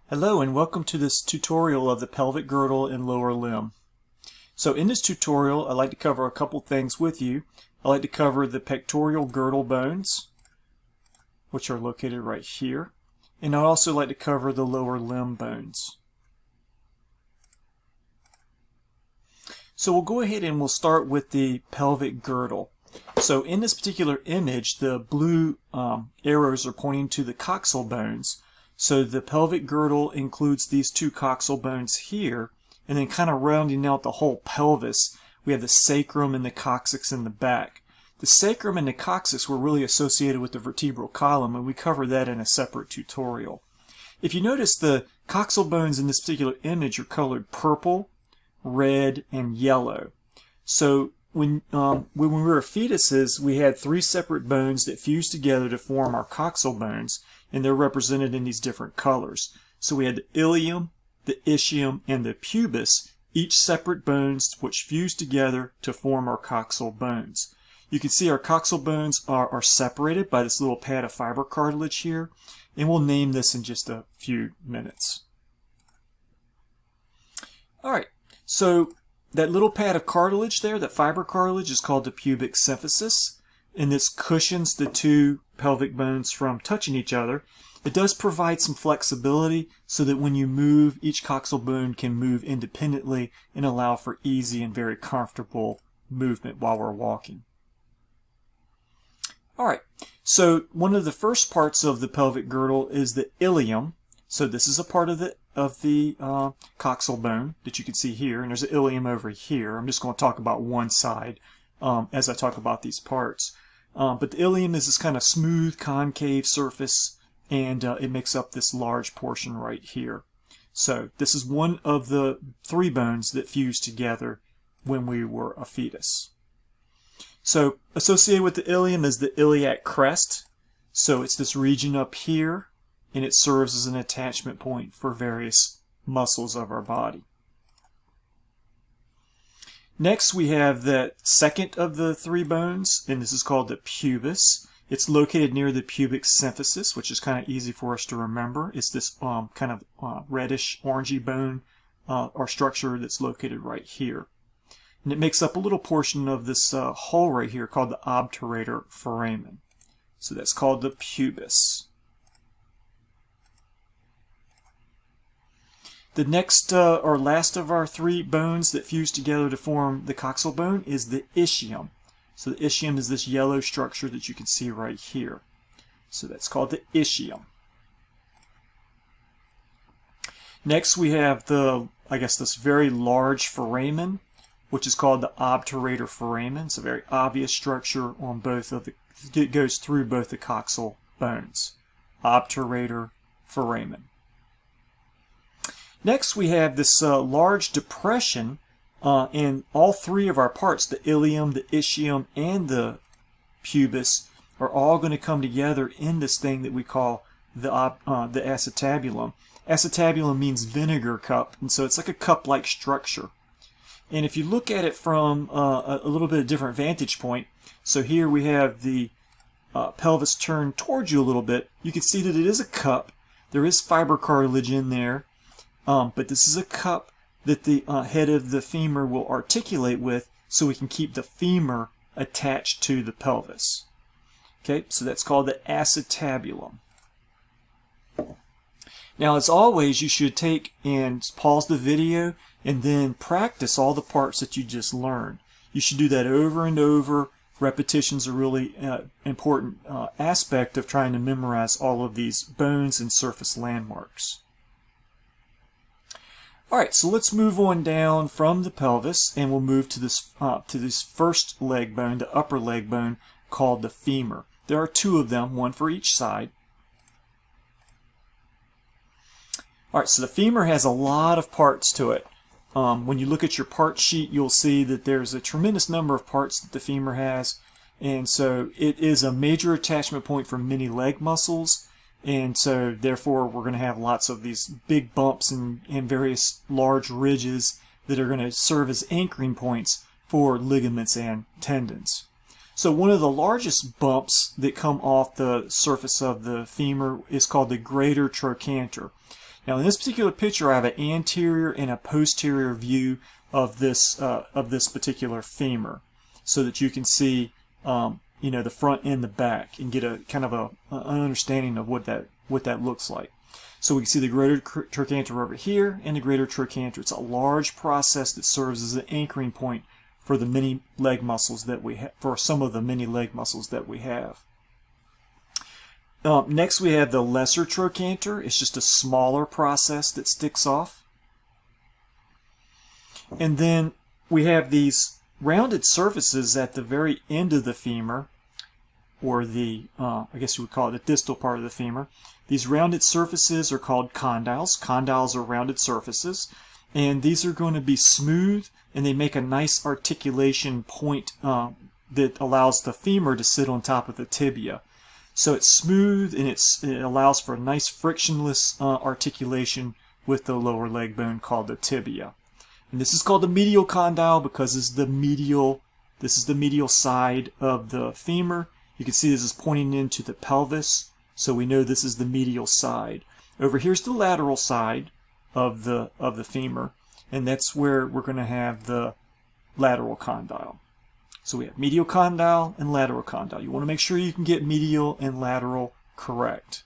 Hello and welcome to this tutorial of the pelvic girdle and lower limb. So in this tutorial I'd like to cover a couple things with you. I'd like to cover the pectoral girdle bones, which are located right here, and I'd also like to cover the lower limb bones. So we'll go ahead and we'll start with the pelvic girdle. So in this particular image, the blue arrows are pointing to the coxal bones. So the pelvic girdle includes these two coxal bones here, and then kind of rounding out the whole pelvis, we have the sacrum and the coccyx in the back. The sacrum and the coccyx were really associated with the vertebral column, and we covered that in a separate tutorial. If you notice, the coxal bones in this particular image are colored purple, red, and yellow. So when we were fetuses, we had three separate bones that fused together to form our coxal bones, and they're represented in these different colors. So we had the ilium, the ischium, and the pubis, each separate bones which fuse together to form our coxal bones. You can see our coxal bones are separated by this little pad of fiber cartilage here, and we'll name this in just a few minutes. Alright, so that little pad of cartilage there, that fiber cartilage, is called the pubic symphysis, and this cushions the two pelvic bones from touching each other. It does provide some flexibility so that when you move, each coxal bone can move independently and allow for easy and very comfortable movement while we're walking. Alright, so one of the first parts of the pelvic girdle is the ilium. So this is a part of the coxal bone that you can see here, and there's an ilium over here. I'm just going to talk about one side as I talk about these parts. But the ilium is this kind of smooth concave surface, and it makes up this large portion right here. So this is one of the three bones that fused together when we were a fetus. So associated with the ilium is the iliac crest. So it's this region up here, and it serves as an attachment point for various muscles of our body. Next, we have the second of the three bones, and this is called the pubis. It's located near the pubic symphysis, which is kind of easy for us to remember. It's this kind of reddish, orangey bone or structure that's located right here. And it makes up a little portion of this hole right here called the obturator foramen. So that's called the pubis. The next or last of our three bones that fuse together to form the coxal bone is the ischium. So the ischium is this yellow structure that you can see right here. So that's called the ischium. Next we have this very large foramen, which is called the obturator foramen. It's a very obvious structure on both of it goes through both the coxal bones. Obturator foramen. Next we have this large depression in all three of our parts. The ilium, the ischium, and the pubis are all going to come together in this thing that we call the acetabulum. Acetabulum means vinegar cup, and so it's like a cup-like structure. And if you look at it from a little bit of different vantage point, so here we have the pelvis turned towards you a little bit, you can see that it is a cup. There is fiber cartilage in there. But this is a cup that the head of the femur will articulate with, so we can keep the femur attached to the pelvis. Okay, so that's called the acetabulum. Now, as always, you should take and pause the video and then practice all the parts that you just learned. You should do that over and over. Repetition's a really important aspect of trying to memorize all of these bones and surface landmarks. Alright, so let's move on down from the pelvis, and we'll move to this first leg bone, the upper leg bone, called the femur. There are two of them, one for each side. Alright, so the femur has a lot of parts to it. When you look at your part sheet, you'll see that there's a tremendous number of parts that the femur has, and so it is a major attachment point for many leg muscles. And so therefore we're going to have lots of these big bumps and various large ridges that are going to serve as anchoring points for ligaments and tendons. So one of the largest bumps that come off the surface of the femur is called the greater trochanter. Now in this particular picture I have an anterior and a posterior view of this particular femur, so that you can see the front and the back and get a kind of an understanding of what that looks like. So we can see the greater trochanter over here and the greater trochanter. It's a large process that serves as an anchoring point for the many leg muscles that we have, for some of the many leg muscles that we have. Next we have the lesser trochanter. It's just a smaller process that sticks off. And then we have these rounded surfaces at the very end of the femur, or the, I guess you would call it the distal part of the femur. These rounded surfaces are called condyles. Condyles are rounded surfaces, and these are going to be smooth, and they make a nice articulation point that allows the femur to sit on top of the tibia. So it's smooth, and it allows for a nice frictionless articulation with the lower leg bone called the tibia. And this is called the medial condyle because this is the medial side of the femur. You can see this is pointing into the pelvis, so we know this is the medial side. Over here's the lateral side of the femur, and that's where we're going to have the lateral condyle. So we have medial condyle and lateral condyle. You want to make sure you can get medial and lateral correct.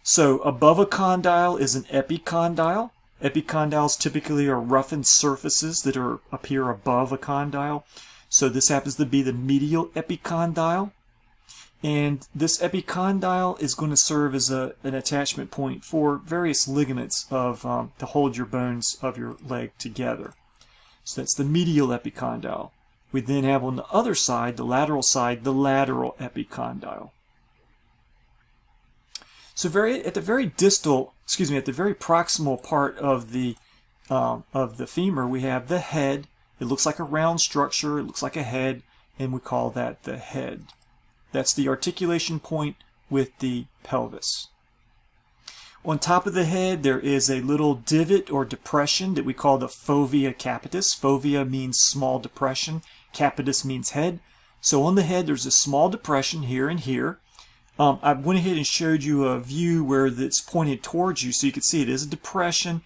So above a condyle is an epicondyle. Epicondyles typically are roughened surfaces that appear above a condyle. So this happens to be the medial epicondyle. And this epicondyle is going to serve as an attachment point for various ligaments to hold your bones of your leg together. So that's the medial epicondyle. We then have on the other side, the lateral epicondyle. So at the very proximal part of the femur, we have the head. It looks like a round structure. It looks like a head, and we call that the head. That's the articulation point with the pelvis. On top of the head, there is a little divot or depression that we call the fovea capitis. Fovea means small depression. Capitis means head. So on the head, there's a small depression here and here. I went ahead and showed you a view where it's pointed towards you, so you can see it is a depression,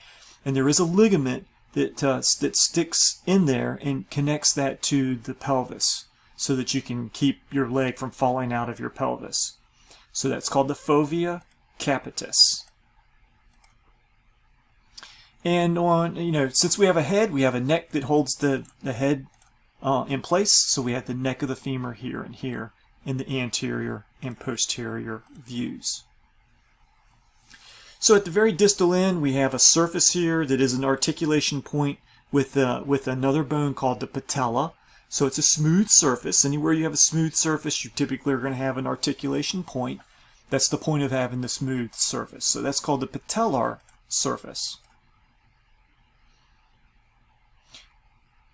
and there is a ligament that sticks in there and connects that to the pelvis, so that you can keep your leg from falling out of your pelvis. So that's called the fovea capitis. And since we have a head, we have a neck that holds the head in place. So we have the neck of the femur here and here in the anterior and posterior views. So at the very distal end, we have a surface here that is an articulation point with another bone called the patella. So it's a smooth surface. Anywhere you have a smooth surface, you typically are going to have an articulation point. That's the point of having the smooth surface. So that's called the patellar surface.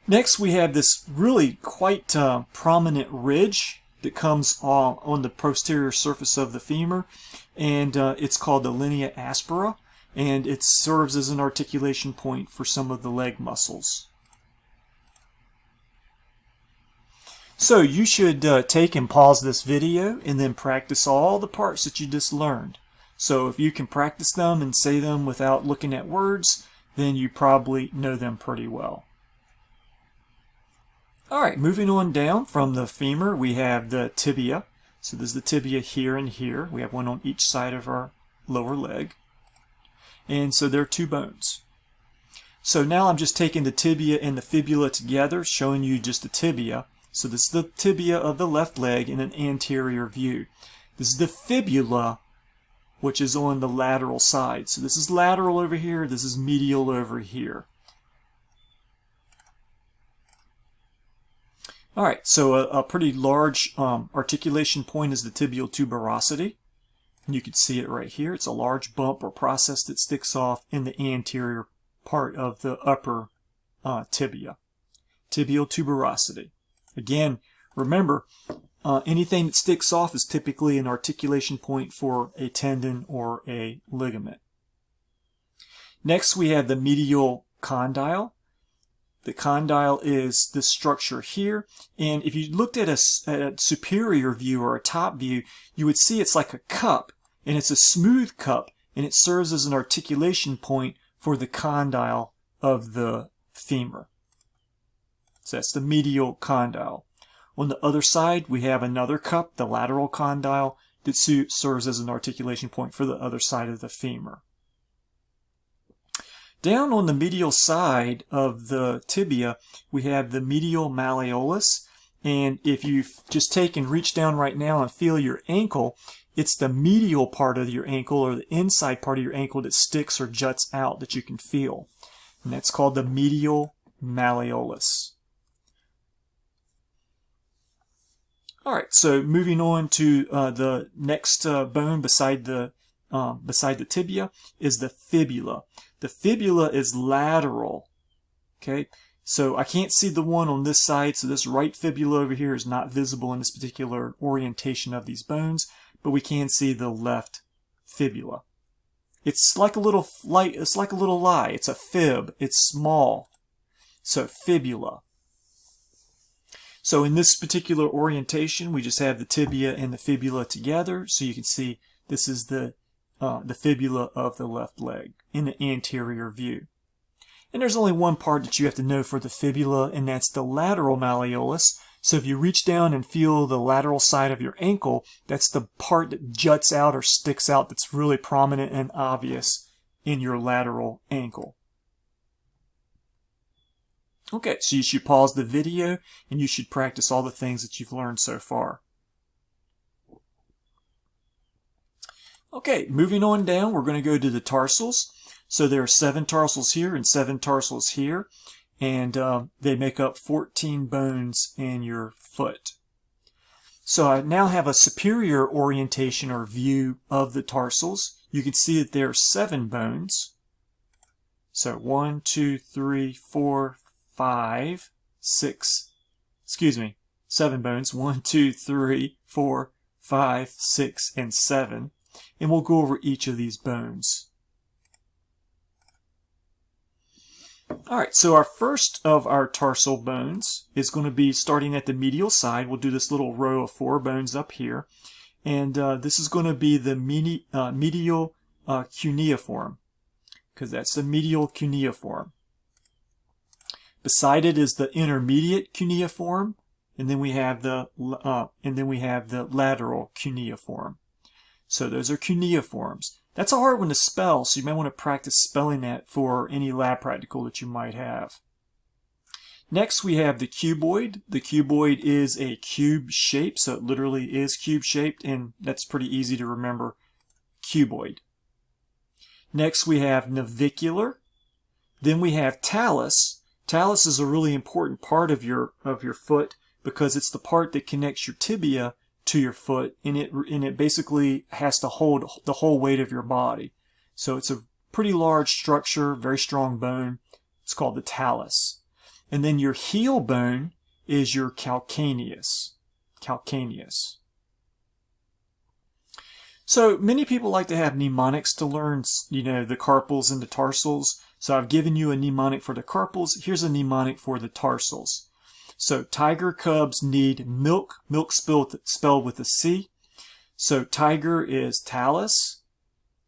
Next, we have this really quite prominent ridge that comes on the posterior surface of the femur, and it's called the linea aspera, and it serves as an articulation point for some of the leg muscles. So you should take and pause this video and then practice all the parts that you just learned. So if you can practice them and say them without looking at words, then you probably know them pretty well. Alright, moving on down from the femur, we have the tibia. So there's the tibia here and here. We have one on each side of our lower leg. And so there are two bones. So now I'm just taking the tibia and the fibula together, showing you just the tibia. So this is the tibia of the left leg in an anterior view. This is the fibula, which is on the lateral side. So this is lateral over here, this is medial over here. Alright, so a pretty large articulation point is the tibial tuberosity. You can see it right here. It's a large bump or process that sticks off in the anterior part of the upper tibia. Tibial tuberosity. Again, remember, anything that sticks off is typically an articulation point for a tendon or a ligament. Next, we have the medial condyle. The condyle is this structure here, and if you looked at a superior view or a top view, you would see it's like a cup, and it's a smooth cup and it serves as an articulation point for the condyle of the femur. So that's the medial condyle. On the other side, we have another cup, the lateral condyle, that serves as an articulation point for the other side of the femur. Down on the medial side of the tibia, we have the medial malleolus. And if you just take and reach down right now and feel your ankle, it's the medial part of your ankle, or the inside part of your ankle, that sticks or juts out that you can feel. And that's called the medial malleolus. All right, so moving on to the next bone beside the tibia is the fibula. The fibula is lateral. Okay, so I can't see the one on this side, so this right fibula over here is not visible in this particular orientation of these bones, but we can see the left fibula. It's like a little light. It's like a little lie. It's a fib. It's small. So fibula. So in this particular orientation, we just have the tibia and the fibula together. So you can see this is the fibula of the left leg in the anterior view. And there's only one part that you have to know for the fibula, and that's the lateral malleolus. So if you reach down and feel the lateral side of your ankle, that's the part that juts out or sticks out that's really prominent and obvious in your lateral ankle. Okay, so you should pause the video and you should practice all the things that you've learned so far. Okay, moving on down, we're going to go to the tarsals. So there are 7 tarsals here and 7 tarsals here, and they make up 14 bones in your foot. So I now have a superior orientation or view of the tarsals. You can see that there are 7 bones. So 1, 2, 3, 4, 5, 6, 7 bones. 1, 2, 3, 4, 5, 6, and 7. And we'll go over each of these bones. Alright, so our first of our tarsal bones is going to be starting at the medial side. We'll do this little row of 4 bones up here. And this is going to be the medial cuneiform, because that's the medial cuneiform. Beside it is the intermediate cuneiform, and then we have the lateral cuneiform. So those are cuneiforms. That's a hard one to spell, so you may want to practice spelling that for any lab practical that you might have. Next we have the cuboid. The cuboid is a cube shape, so it literally is cube shaped, and that's pretty easy to remember. Cuboid. Next we have navicular. Then we have talus. Talus is a really important part of your foot because it's the part that connects your tibia to your foot, and it basically has to hold the whole weight of your body. So it's a pretty large structure, very strong bone. It's called the talus. And then your heel bone is your calcaneus. Calcaneus. So many people like to have mnemonics to learn, the carpals and the tarsals. So I've given you a mnemonic for the carpals. Here's a mnemonic for the tarsals. So tiger cubs need milk, milk spelled with a C. So tiger is talus,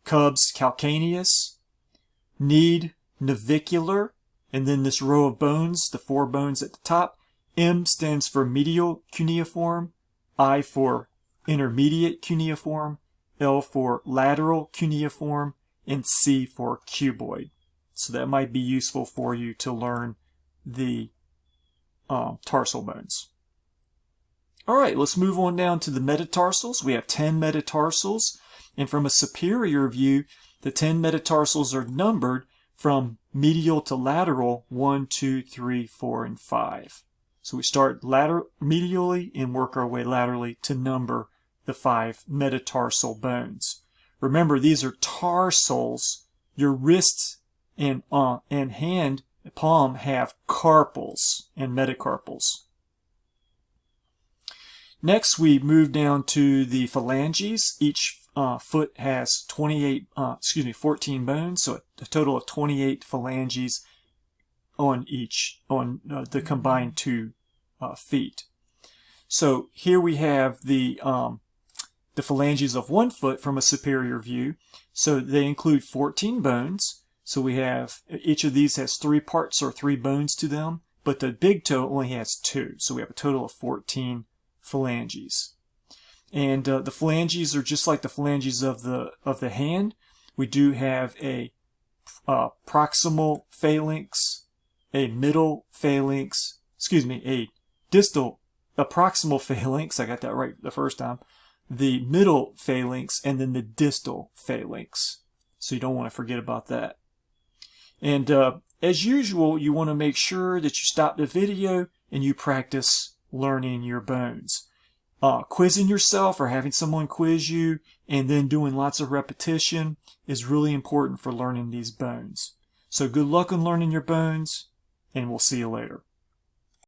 cubs calcaneus, need navicular, and then this row of bones, the 4 bones at the top. M stands for medial cuneiform, I for intermediate cuneiform, L for lateral cuneiform, and C for cuboid. So that might be useful for you to learn the tarsal bones. All right, let's move on down to the metatarsals. We have 10 metatarsals, and from a superior view, the 10 metatarsals are numbered from medial to lateral 1, 2, 3, 4, and 5. So we start medially and work our way laterally to number the 5 metatarsal bones. Remember, these are tarsals. Your wrists and hand palm have carpals and metacarpals. Next, we move down to the phalanges. Each foot has 14 bones, so a total of 28 phalanges on the combined 2 feet. So here we have the the phalanges of one foot from a superior view. So they include 14 bones. So we have, each of these has 3 parts or 3 bones to them, but the big toe only has 2. So we have a total of 14 phalanges. And the phalanges are just like the phalanges of the hand. We do have a proximal phalanx, a middle phalanx, a proximal phalanx, I got that right the first time, the middle phalanx, and then the distal phalanx. So you don't want to forget about that. And as usual, you want to make sure that you stop the video and you practice learning your bones. Quizzing yourself or having someone quiz you and then doing lots of repetition is really important for learning these bones. So good luck on learning your bones, and we'll see you later.